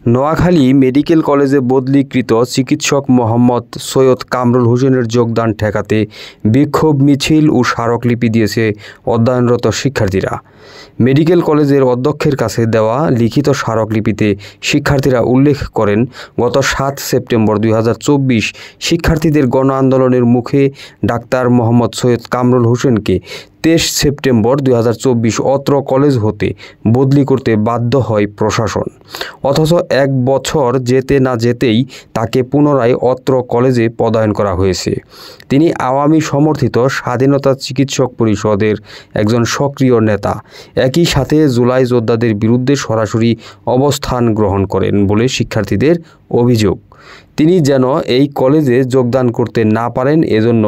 Noakhali medical কলেজে বদলিকৃত চিকিৎসক মোহাম্মদ সৈয়দ কামরুল হোসেনের যোগদান ঠেকাতে বিক্ষোভ মিছিল ও স্মারকলিপি দিয়েছে অধ্যয়নরত শিক্ষার্থীরা। মেডিকেল কলেজের অধ্যক্ষের কাছে দেওয়া লিখিত স্মারকলিপিতে শিক্ষার্থীরা উল্লেখ করেন, গত 7 সেপ্টেম্বর 2024 শিক্ষার্থীদের গণ আন্দোলনের মুখে ডাক্তার মোহাম্মদ সৈয়দ কামরুল হোসেনকে 23 সেপ্টেম্বর 2024 অত্র কলেজ হতে বদলি করতে বাধ্য হয় প্রশাসন। অথচ 1 বছর যেতে না যেতেই তাকে পুনরায় অত্র কলেজে পদায়ন করা হয়েছে। তিনি আওয়ামী সমর্থিত স্বাধীনতা চিকিৎসক পরিষদের একজন সক্রিয় নেতা। একই সাথে জুলাই যোদ্ধাদের বিরুদ্ধে সরাসরি অবস্থান গ্রহণ করেন বলে শিক্ষার্থীদের অভিযোগ। তিনি যেন এই কলেজে যোগদান করতে না পারেন, এজন্য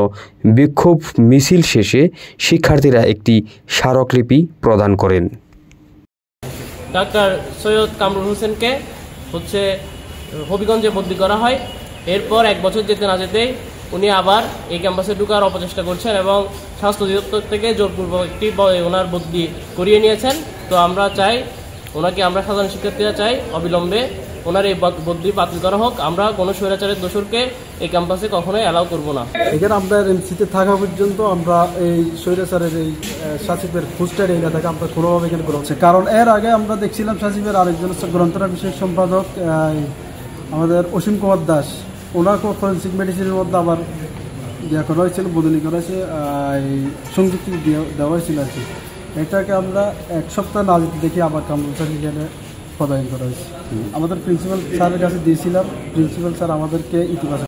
বিক্ষোভ মিছিল শেষে শিক্ষার্থীরা একটি স্মারকলিপি প্রদান করেন। ডাক্তার সৈয়দ কামরুল হোসেনকে হবিগঞ্জে বদলি করা হয়। এরপর 1 বছর যেতে না যেতেই উনি আবার এই ক্যাম্পাসে ঢোকার অপচেষ্টা করছেন এবং স্বাস্থ্য অধিদপ্তর থেকে জোরপূর্বক একটি ওনার বদলি করিয়ে নিয়েছেন। তো আমরা চাই, আমরা সাধারণ শিক্ষার্থীরা চাই অবিলম্বে ওনার এই বদলি বাতিল করা হোক। আমরা কোনো স্বৈরাচারের দোষরকে এই ক্যাম্পাসে কখনোই অ্যালাউ করব না। এখানে আমরা এমসিতে থাকা পর্যন্ত আমরা এই স্বৈরাচারের এই সাচিবের খোঁজটা এই না থাকে আমরা কোনোভাবে এখানে করা হচ্ছে। কারণ এর আগে আমরা দেখছিলাম সাচিবের আরেকজন গ্রন্থনা বিষয়ক সম্পাদক আমাদের অসীম কুমার দাস, ওনাকে ফরেন্সিক মেডিসিনের মধ্যে আবার দেওয়া করা হয়েছিল, বদলি করা হয়েছে, সংযুক্তি দেওয়া হয়েছিল আর কি। এটাকে আমরা 1 সপ্তাহ না যেতে দেখি আবার কামরুল স্যার এখানে পদায়ন করা হয়েছে। আমাদের প্রিন্সিপাল স্যারের কাছে দিয়েছিলাম, প্রিন্সিপাল স্যার আমাদেরকে ইতিবাচক